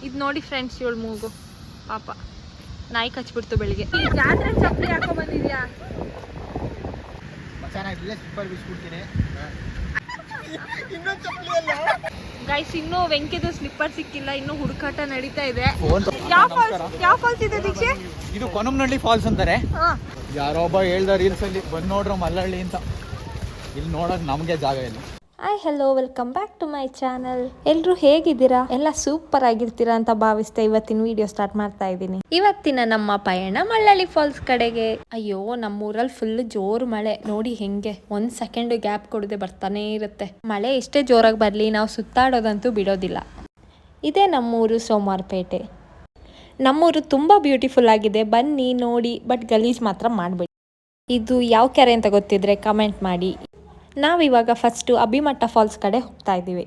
ಇದು ನೋಡಿ ಫ್ರೆಂಡ್ಸ್, ಇವಳು ಮೂಗು ಪಾಪ ನಾಯಿ ಕಚ್ಬಿಡ್ತು ಬೆಳಿಗ್ಗೆ. ಈ ಜಾತ್ರೆ ಚಪ್ಪಲಿ ಹಾಕೋ ಬಂದಿದ್ಯಾ? ಗೈಸ್, ಇನ್ನೂ ವೆಂಕಿದು ಸ್ಲಿಪ್ಪರ್ ಸಿಕ್ಕಿಲ್ಲ, ಇನ್ನೂ ಹುಡುಕಾಟ ನಡೀತಾ ಇದೆ. ಯಾವ ಫಾಲ್ಸ್ ಇದೆ ದೀಕ್ಷೆ? ಇದು ಕೊನಂನಹಳ್ಳಿ ಫಾಲ್ಸ್ ಅಂತಾರೆ. ಯಾರೋ ಒಬ್ಬ ಹೇಳ್ದ ರೀಲ್ಸ್ ಅಲ್ಲಿ, ಬಂದ್ ನೋಡ್ರ ಮಲ್ಲಹಳ್ಳಿ ಅಂತ. ಇಲ್ಲಿ ನೋಡಕ್ ನಮ್ಗೆ ಜಾಗ ಇಲ್ಲ. Hi hello, welcome back to my channel. ಎಲ್ಲರೂ ಹೇಗಿದ್ದೀರಾ? ಎಲ್ಲ ಸೂಪರ್ ಆಗಿರ್ತೀರಾ ಅಂತ ಭಾವಿಸ್ತಾ ಇವತ್ತಿನ ವಿಡಿಯೋ ಸ್ಟಾರ್ಟ್ ಮಾಡ್ತಾ ಇದ್ದೀನಿ. ಇವತ್ತಿನ ನಮ್ಮ ಪಯಣ ಮಳ್ಳಳ್ಳಿ ಫಾಲ್ಸ್ ಕಡೆಗೆ. ಅಯ್ಯೋ, ನಮ್ಮೂರಲ್ಲಿ ಫುಲ್ ಜೋರು ಮಳೆ ನೋಡಿ, ಹೆಂಗೆ ಒಂದ್ ಸೆಕೆಂಡ್ ಗ್ಯಾಪ್ ಕೊಡದೆ ಬರ್ತಾನೆ ಇರುತ್ತೆ. ಮಳೆ ಎಷ್ಟೇ ಜೋರಾಗಿ ಬರ್ಲಿ, ನಾವು ಸುತ್ತಾಡೋದಂತೂ ಬಿಡೋದಿಲ್ಲ. ಇದೇ ನಮ್ಮೂರು ಸೋಮವಾರಪೇಟೆ. ನಮ್ಮೂರು ತುಂಬಾ ಬ್ಯೂಟಿಫುಲ್ ಆಗಿದೆ, ಬನ್ನಿ ನೋಡಿ. ಬಟ್ ಗಲೀಜ್ ಮಾತ್ರ ಮಾಡಬೇಡಿ. ಇದು ಯಾವ ಕೆರೆ ಅಂತ ಗೊತ್ತಿದ್ರೆ ಕಮೆಂಟ್ ಮಾಡಿ. ನಾವಿವಾಗ ಫಸ್ಟು ಅಭಿಮಠ ಫಾಲ್ಸ್ ಕಡೆ ಹೋಗ್ತಾ ಇದ್ದೀವಿ.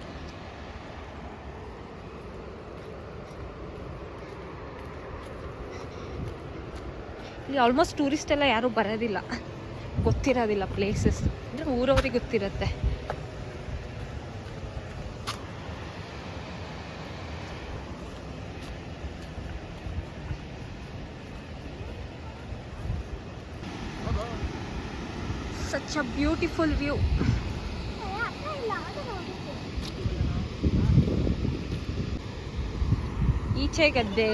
ಇಲ್ಲಿ ಆಲ್ಮೋಸ್ಟ್ ಟೂರಿಸ್ಟ್ ಎಲ್ಲ ಯಾರೂ ಬರೋದಿಲ್ಲ, ಗೊತ್ತಿರೋದಿಲ್ಲ ಪ್ಲೇಸಸ್. ಅಂದರೆ ಊರವ್ರಿಗೆ ಗೊತ್ತಿರುತ್ತೆ. Such a beautiful view. ಈಚೆ ಗದ್ದೆ,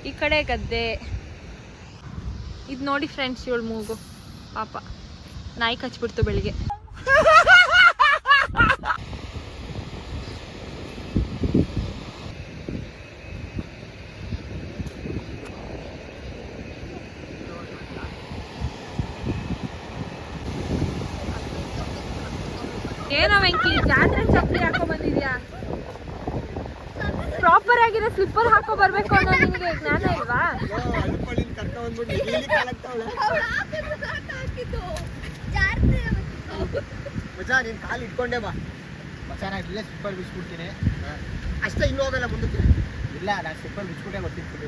ಈ ಕಡೆ ಗದ್ದೆ. ಇದು ನೋಡಿ ಫ್ರೆಂಡ್ಸ್, ಇವಳು ಮೂಗು ಪಾಪ ನಾಯಿ ಕಚ್ಬಿಡ್ತು ಬೆಳಿಗ್ಗೆ. ಏನೋ ವೆಂಕಿ, ಜಾತ್ರೆ ಚಪ್ಪಲಿ ಹಾಕೋ ಬಂದಿದ್ಯಾ? ಪ್ರಾಪರ್ ಆಗಿರೋ ಸ್ಲಿಪ್ಪರ್ ಹಾಕೋ ಬರ್ಬೇಕು ಅನ್ನೋ ನಿಮ್ಗೆ ಜ್ಞಾನ ಇಲ್ವಾ? ನೀನ್ ಕಾಲು ಇಟ್ಕೊಂಡೆ ಬಾ ಮಚ್ಚ, ನಾ ಇಲ್ಲೇ ಸ್ಲಿಪ್ಪರ್ ಬಿಚ್ಬಿಡ್ತೀನಿ ಅಷ್ಟೇ. ಇನ್ನು ಹೋಗಲ್ಲ ಮುಂದಕ್ಕೆ. ಇಲ್ಲ, ನಾನು ಸ್ಲಿಪ್ಪರ್ ಬಿಚ್ಬಿಟ್ಟೆ ಗೊತ್ತಿರ್ತೀನಿ.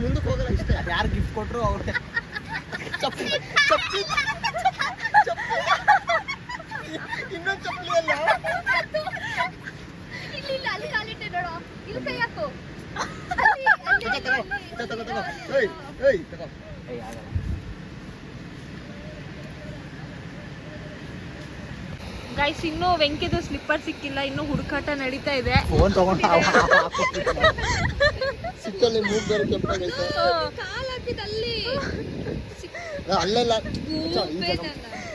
ಮುಂದಕ್ಕೆ ಹೋಗಲ್ಲ ಇಷ್ಟೇ. ಅದು ಯಾರು ಗಿಫ್ಟ್ ಕೊಟ್ರು ಅವ್ರಿಗೆ ಚಪ್ಪಲಿ ಚಪ್ಪಲಿ ಇನ್ನೊಂದು ಚಪ್ಪಲಿ ಅಲ್ಲ. ಅಲ್ಲಿ ಕಾಲಿಟ್ಟೆ ನೋಡೋ, ಇಲ್ಲಿ ಕೈ ಹಾಕು. ಗೈಸ್, ಇನ್ನೂ ವೆಂಕಿದು ಸ್ಲಿಪ್ಪರ್ ಸಿಕ್ಕಿಲ್ಲ, ಇನ್ನೂ ಹುಡುಕಾಟ ನಡೀತಾ ಇದೆ. ಫೋನ್ ತಗೊಂಡು ಸಿಕ್ಕಲ್ಲಿ ಮೂಗ್ ಬೇರೆ ಕೆಂಪಾಗೈತೆ. ಕಾಲ್ ಹಾಕಿದಲ್ಲಿ ಅಲ್ಲೆಲ್ಲ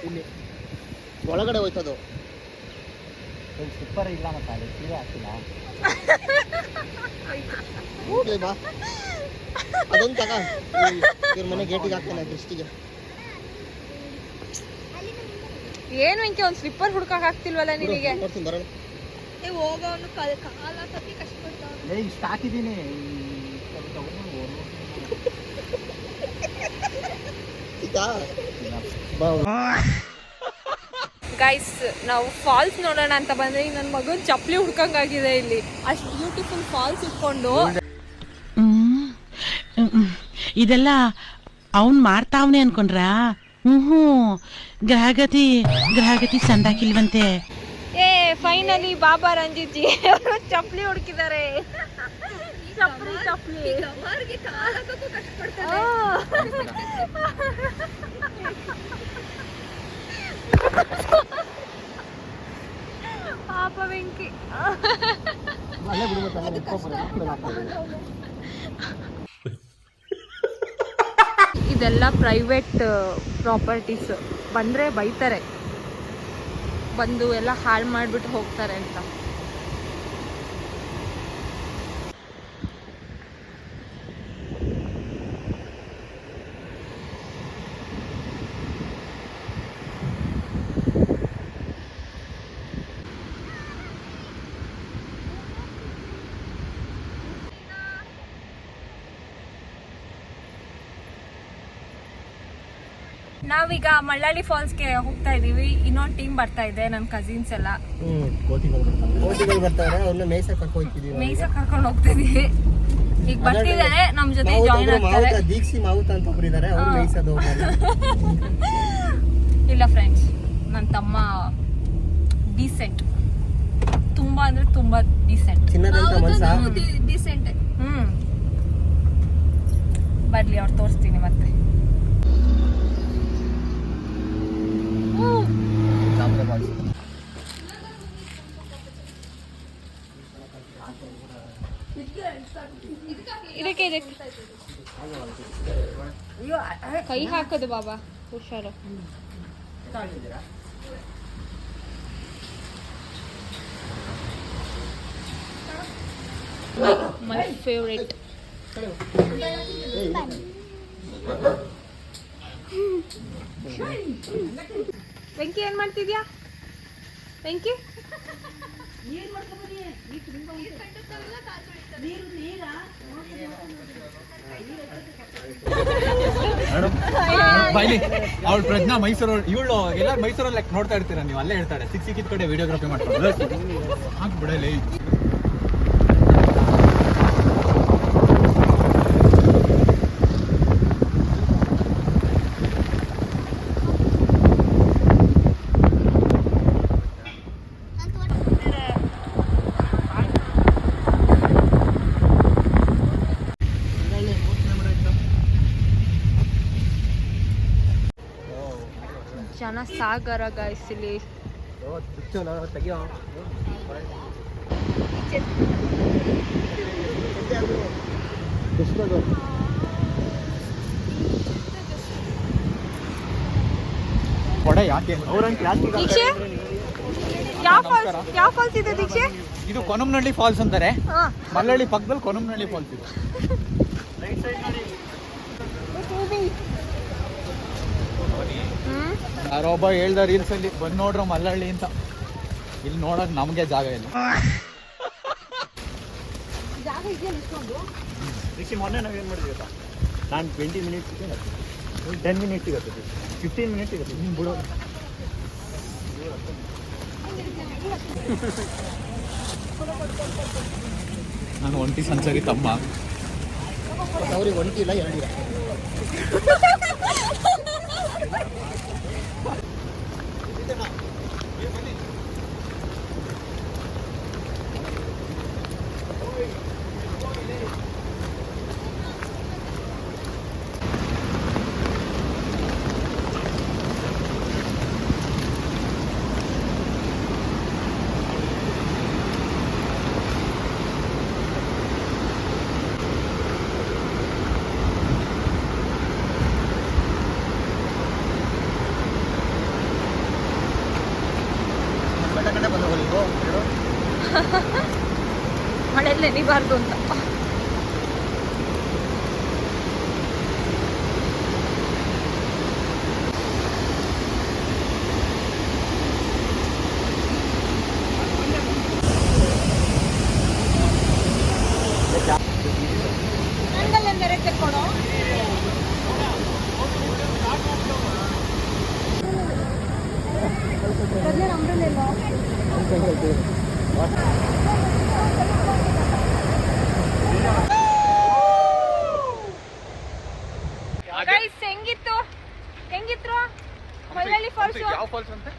ಇಲ್ಲಿ ಒಳಗಡೆ ಹೋಯ್ತದು. ಸ್ಲಿಪ್ಪರ್ ಇಲ್ಲ ಮತ್ತೆ ಅಲ್ಲಿ ಸೀರೆ ಹಾಕಿಲ್ಲ. ಬಾ ಅದೊಂದು ತಗ, ಇವ್ರ ಮನೆ ಗೇಟಿಗೆ ಹಾಕ್ತಾನೆ ದೃಷ್ಟಿಗೆ. ಏನು ವೆಂಕಿ, ಒಂದು ಸ್ಲಿಪ್ಪರ್ ಹುಡ್ಕಕ್ ಆಗ್ತಿಲ್ವಲ್ಲ ನಿನಗೆ? ಹೋಗೋನು ಕಾಲ ಕಷ್ಟಪಡ್ತಾವ. ಇಷ್ಟ ಹಾಕಿದ್ದೀನಿ. ಗೈಸ್, ನಾವು ಫಾಲ್ಸ್ ನೋಡೋಣ ಅಂತ ಬಂದ್ರೆ ನನ್ನ ಮಗನ್ ಚಪ್ಪಲಿ ಹುಡ್ಕಂಗಾಗಿದೆ. ಇಲ್ಲಿ ಅಷ್ಟು ಬ್ಯೂಟಿಫುಲ್ ಫಾಲ್ಸ್ ಇಟ್ಕೊಂಡು ಇದೆಲ್ಲ ಅವನ್ ಮಾಡ್ತಾವನೆ ಅನ್ಕೊಂಡ್ರ? ಗ್ರಹಗತಿ ಸಂದಾಕಿಲ್ವಂತೆ. ಫೈನಲಿ ಬಾಬಾ ರಂಜಿತ್ ಅವರು ಚಪ್ಪಲಿ ಹುಡುಕಿದ್ದಾರೆ. ಚಪ್ಪಲಿ ಪಾಪ ವೆಂಕಿ. ಇದೆಲ್ಲ ಪ್ರೈವೇಟ್ ಪ್ರಾಪರ್ಟೀಸ್, ಬಂದರೆ ಬೈತಾರೆ, ಬಂದು ಎಲ್ಲ ಹಾಳು ಮಾಡಿಬಿಟ್ಟು ಹೋಗ್ತಾರೆ ಅಂತ. ನಾವೀಗ ಮಳ್ಳಳ್ಳಿ ಫಾಲ್ಸ್ಗೆ ಹೋಗ್ತಾ ಇದೀವಿ. ಇನ್ನೊಂದು ಟೀಮ್ ಬರ್ತಾ ಇದೆ, ನನ್ನ ಕಸಿನ್ಸ್ ಎಲ್ಲ. ಮೇಯ್ಸಕ್ ಕರ್ಕೊಂಡು ಹೋಗ್ತಾ ಇದೀವಿ. ಈಗ ಬರ್ತಿದ್ದಾರೆ, ನಮ್ ಜೊತೆ ಜಾಯಿನ್ ಆಗ್ತಾರೆ. ದೀಕ್ಷಿ ಮಾವುತ ಅಂತ ಒಬ್ರು ಇದ್ದಾರೆ, ಅವರು ಮೇಯ್ಸೋದು. ಇಲ್ಲ ಫ್ರೆಂಡ್ಸ್, ನನ್ನ ತಮ್ಮ ಡೀಸೆಂಟ್ ತುಂಬಾ ಅಂದ್ರೆ ತುಂಬಾ ಡೀಸೆಂಟ್. ಚಿನ್ನದಂತ ಮನ್ಸ. ಡೀಸೆಂಟ್. ಬರ್ಲಿ ಅವ್ರು ತೋರಿಸ್ತೀನಿ ಮತ್ತೆ. ಇದಕ್ಕೆ ಕೈ ಹಾಕೋದು ಬಾಬಾ, ಹುಷಾರು. My favourite. ವೆಂಕಿ ಏನ್ ಮಾಡ್ತಿದ್ಯಾ? ವೆಂಕಿ ಅವಳು ಪ್ರಜ್ಞಾ ಮೈಸೂರು, ಇವಳು ಎಲ್ಲ ಮೈಸೂರಲ್ಲಿ ನೋಡ್ತಾ ಇರ್ತೀರ ನೀವು, ಅಲ್ಲೇ ಹೇಳ್ತಾಳೆ ಸಿಕ್ಕಿದ ಕಡೆ ವಿಡಿಯೋಗ್ರಫಿ ಮಾಡ್ತಾರೆ. ಹಾಕ್ಬಿಡಲಿ. ಜನ ಸಾಗರ ಗಾಯ್ಸ್ ಇಲ್ಲಿ. ತೆಗಿಯೋ ಕೊಡೆ ಯಾಕೆ ದೀಕ್ಷೆ ಯಾವ ಫಾಲ್ಸ್ ಇದೆ ದೀಕ್ಷೆ? ಇದು ಕೊನಂನಹಳ್ಳಿ ಫಾಲ್ಸ್ ಅಂತಾರೆ. ಹಾ, ಮಲ್ಲಳ್ಳಿ ಪಕ್ಕದಲ್ಲಿ ಕೊನಂನಹಳ್ಳಿ ಫಾಲ್ಸ್ ಇದೆ. ಯಾರೊಬ್ಬ ಹೇಳ್ದ ರೀಲ್ಸ್ ಅಲ್ಲಿ ಬಂದ್ ನೋಡ್ರ ಮಲ್ಲಳ್ಳಿ ಅಂತ. ಇಲ್ಲಿ ನೋಡಕ್ ನಮ್ಗೆ ಜಾಗ ಇಲ್ಲ. ಮೊನ್ನೆ ನಾವೇನು ಮಾಡಿದ್ವಿ ಗೊತ್ತಾ, ನಾನು 20 ಮಿನಿಟ್ಸ್ಗೆ 10 ಮಿನಿಟ್ಸ್ ಸಿಗುತ್ತೆ, 15 ಮಿನಿಟ್ಸ್ ಸಿಗುತ್ತೆ. ನೀವು ಬಿಡೋ ನಾನು ಒಂಟಿ ಸಂಚಾರಿ ತಮ್ಮ. ಅವ್ರಿಗೆ ಒಂಟಿ ಇಲ್ಲ, ಎರಡಿಲ್ಲ. ಮಳೆಯಲ್ಲಿ ನೆನಿಬಾರ್ದು ಅಂತ. ನಂಗಲ್ಲೆಂದರೆ ತೆಕ್ಕೊಡೋ. ಗೈಸ್ ಹೆಂಗಿತ್ತು ಮಲ್ಲಳ್ಳಿ ಫಾಲ್ಸ್? ಯಾವ ಫಾಲ್ಸ್ ಅಂತೆ?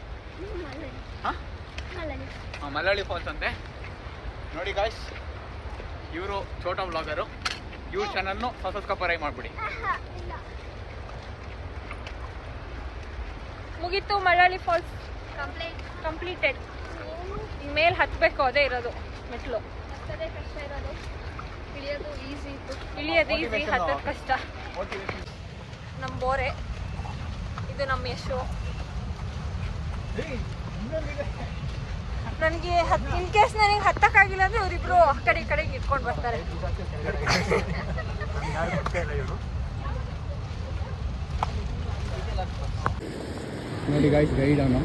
ಮಲ್ಲಳ್ಳಿ ಫಾಲ್ಸ್ ಅಂತೆ. ನೋಡಿ ಗಾಯ್ಸ್, ಇವರು ಛೋಟಾ ವ್ಲಾಗರು. ಇವ್ರ ಚಾನಲ್ನು ಸಬ್ಸ್ಕ್ರೈಬ್ ಮಾಡ್ಬಿಡಿ. ಮುಗೀತು ಮಲ್ಲಳ್ಳಿ ಫಾಲ್ಸ್ ಕಂಪ್ಲೀಟೆಡ್. ಮೇಲೆ ಹತ್ಬೇಕು, ಅದೇ ಇರೋದು ಮೆಟ್ಲು. ಇಳಿಯೋದು ಈಸಿ, ಹತ್ತೋದು ಕಷ್ಟ. ನಮ್ಮ ಬೋರೆ ಇದು, ನಮ್ಮ ಯಶು. ನನಗೆ ಇನ್ ಕೇಸ್ ನನಗೆ ಹತ್ತಕ್ಕಾಗಿಲ್ಲ ಅಂದ್ರೆ ಇವರಿಬ್ರು ಆ ಕಡೆ ಈ ಕಡೆಗೆ ಇಟ್ಕೊಂಡು ಬರ್ತಾರೆ. ನೋಡಿ ಗಾಯ್ಸ್, ಗೈಡ್ ಅವನು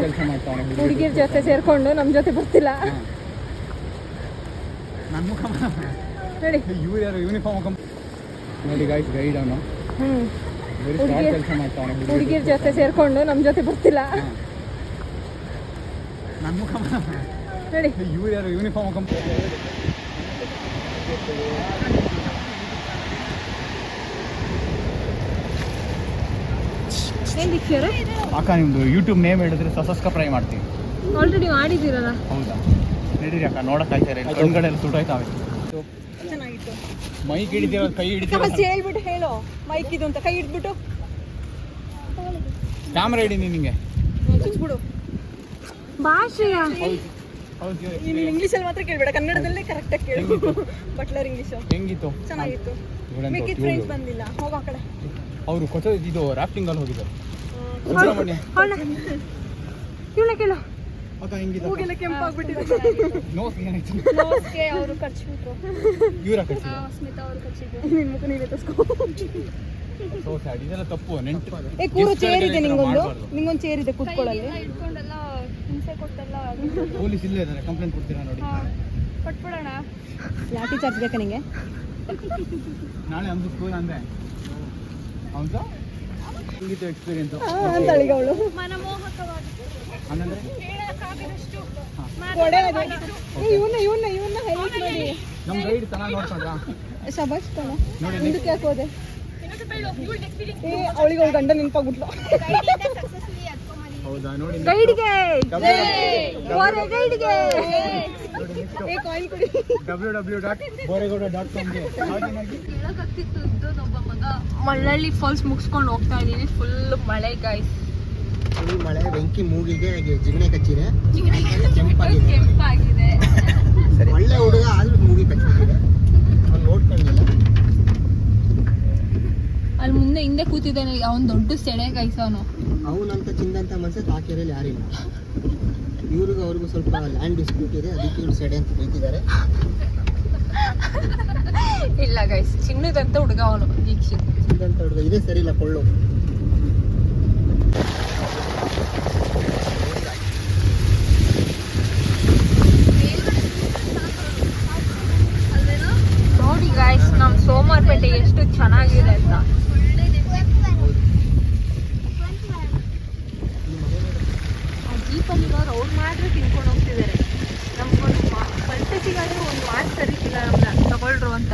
ಕೆಲಸ ಮಾಡ್ತಾನೆ. ಹುಡುಗಿರ ಜೊತೆ ಸೇರ್ಕೊಂಡು ನಮ್ಮ ಜೊತೆ ಬರ್ತಿಲ್ಲ. ನನ್ನ ಮುಖ ನೋಡಿ, ಇವ್ರು ಯಾರು ಯೂನಿಫಾರ್ಮ್. ನೋಡಿ ಗಾಯ್ಸ್, ಗೈಡ್ ಅವನು ಕೆಲಸ ಮಾಡ್ತಾನೆ. ಹುಡುಗಿರ ಜೊತೆ ಸೇರ್ಕೊಂಡು ನಮ್ಮ ಜೊತೆ ಬರ್ತಿಲ್ಲ. ನನ್ನ ಮುಖ ನೋಡಿ, ಇವ್ರು ಯಾರು ಯೂನಿಫಾರ್ಮ್. ಏನು ದೀಕ್ಷೆ ಅಕ್ಕ, ನಿಮ್ದು ಯೂಟ್ಯೂಬ್ ನೇಮ್ ಹೇಳಿದ್ರೆ ಸಬ್ಸ್ಕ್ರೈಬ್ ಮಾಡ್ತೀನಿ. ಆಲ್ರೆಡಿ ಮಾಡಿದ್ದೀರಲ್ಲ. ಹೌದಾ ನಡೀರಿ ಅಕ್ಕ ನೋಡಕ್ಕಾಯ್ತಾ ಇಲ್ಲ ಕಣ್ಗಳೆಲ್ಲ ಸುಟ್ಟೋಯ್ತಾವೆ. ಚೆನ್ನಾಗಿತ್ತು. ಮೈಕ್ ಹಿಡಿದಿರೋ ಕೈ ಹಿಡಿದಿರೋ ಹೇಳ್ಬಿಟ್ಟು ಹೇಳು ಮೈಕ್ ಇದು ಅಂತ ಕೈ ಹಿಡ್ಬಿಟ್ಟು ಕ್ಯಾಮ್ರಾ ಹಿಡಿ ನಿನಗೆ. ಬಿಡು ಭಾಷೆಯ ಹೌದು ನೀನು ಇಂಗ್ಲೀಷಲ್ಲಿ ಮಾತ್ರ ಕೇಳಬೇಡ, ಕನ್ನಡದಲ್ಲೇ ಕರೆಕ್ಟಾಗಿ ಕೇಳು. ಬಟ್ಲರ್ ಇಂಗ್ಲೀಷು ಹೆಂಗಿತ್ತು? ಚೆನ್ನಾಗಿತ್ತು. ಮಿಕ್ಕಿದ ಫ್ರೆಂಡ್ಸ್ ಬಂದಿಲ್ಲ, ಹೋಗೋ ಆ ಕಡೆ. ಅವರು ಕೊಚ್ಚ ಇದು ರಾಫ್ಟಿಂಗ್ ಅಲ್ಲಿ ಹೋಗಿದ್ದಾರೆ. ಸುಬ್ರಹ್ಮಣ್ಯ ಇವಳೆ ಕೇಳು. ಅಕ್ಕ ಹೆಂಗಿತ್ತು? ಮೂಗೆಲ್ಲ ಕೆಂಪಾಗ್ಬಿಟ್ಟಿದೆ. ನೋಸ್ ಏನಾಯ್ತು? ನೋಸ್ಗೆ ಅವರು ಕಚ್ಬಿಟ್ರು. ಇವ್ರ ಕಚ್ಚಿ ಸ್ಮಿತಾ ಅವರು ಕಚ್ಚಿದ್ರು. ನಿನ್ನ ಮುಖ ನೀವೇ ತಸ್ಕೊ. So sad. ಇದೆಲ್ಲ ತಪ್ಪು. ನೆಂಟು ಕೂರು ಚೇರ್ ಇದೆ, ನಿಂಗೊಂದು ಚೇರ್ ಇದೆ ಕೂತ್ಕೊಳ್ಳಲ್ಲಿ. ಇಟ್ಕೊಂಡೆಲ್ಲ ಹಿಂಸೆ ಕೊಟ್ಟೆಲ್ಲ ಪೊಲೀಸ್ ಇಲ್ಲೇ ಇದ್ದಾರೆ, ಕಂಪ್ಲೇಂಟ್ ಕೊಡ್ತೀರಾ ನೋಡಿ. ಕೊಟ್ಬಿಡೋಣ. ಲಾಠಿ ಚಾರ್ಜ್ ಬೇಕಾ ನಿಂಗೆ? ನಾಳೆ ಅಂದು ಸ್ಕೂಲ್ ಅಂದೆ ಹೌದಾ? ಹಿಂಗಿತ್ತು ಎಕ್ಸ್ಪೀರಿಯನ್ಸ್ ಅಂತಳಿಗೆ ಅವಳು. ಹಂಗಂದ್ರೆ ಇವನ್ನ ಹೈಲೈಟ್ ಮಾಡಿ. ನಮ್ಮ ಗೈಡ್ ಚೆನ್ನಾಗಿ ನೋಡ್ಕೊಂಡ್ರಾ? ಶಬಾಷ್ ಕಣ. ನೋಡಿ ಮುಂದಕ್ಕೆ ಯಾಕೆ ಹೋದೆ? ಅವಳಿಗೆ ಅವ್ಳ ಗಂಡ ನೆನಪಾಗ್ಬಿಟ್ಲು. ಹೌದಾ? ನೋಡಿ ಗೈಡ್ಗೆ ಗೈಡ್ಗೆ ಕಾಯಿನ್ ಕೊಡಿ. www.boregoda.com ಮಳ್ಳಳ್ಳಿ ಫಾಲ್ಸ್ ಮುಗಿಸ್ಕೊಂಡು ಹೋಗ್ತಾ ಇದೀನಿ. ಫುಲ್ ಮಳೆ ಗೈಸ್. ಈ ಮಳೆ ಬೆಂಕಿ ಮೂಗಿಗೆ ಜಿಗಣೆ ಕಚ್ಚಿದೆ, ಕೆಂಪಾಗಿದೆ. ಒಳ್ಳೆ ಹುಡುಗ ಆದ್ರೂ ಮೂಗಿ ಕಚ್ಚಿದೆ. ಅವ್ನು ನೋಡ್ಕೊಂಡಿಲ್ಲ. ಅಲ್ಲಿ ಮುಂದೆ ಹಿಂದೆ ಕೂತಿದ್ದಾನೆ ಅವನ್ ದೊಡ್ಡ ಸೆಡೆ ಗೈಸ್. ಅವನಂತ ಚಿಂದಂತ ಮನ್ಸೆ ತಾಕಿರಲ್ಲಿ ಯಾರಿಲ್ಲ. ಇವ್ರಿಗೂ ಅವ್ರಿಗೂ ಸ್ವಲ್ಪ ಲ್ಯಾಂಡ್ ಡಿಸ್ಪ್ಯೂಟ್ ಇದೆ, ಅದಕ್ಕೆ ಇವ್ರು ಸೆಡೆ ಅಂತ ಬೀಳ್ತಿದ್ದಾರೆ. ಇಲ್ಲ ಗೈಸ್, ಚಿನ್ನದಂತ ಹುಡುಗ ಅವನು ದೀಕ್ಷಿತ್. ಚಿಂದಂತ ಹುಡುಗ ಇದೇ ಸರಿ ಇಲ್ಲ ಕೊಳ್ಳು. ನೋಡಿ ಗೈಸ್ ನಮ್ ಸೋಮವಾರಪೇಟೆ ಎಷ್ಟು ಚೆನ್ನಾಗಿದೆ ಅಂತ. ಆ ಜೀಪಲ್ಲಿರೋರು ಅವ್ರು ಮಾತ್ರ ತಿನ್ಕೊಂಡು ಹೋಗ್ತಿದ್ದಾರೆ. ನಮ್ಗೊಂದು ಪಂಚಾಯತಿಗಾದ್ರೆ ಒಂದು ಮಾತು ಸರಿತಿಲ್ಲ ನಮ್ಮನ್ನ ತಗೊಳ್ರು ಅಂತ.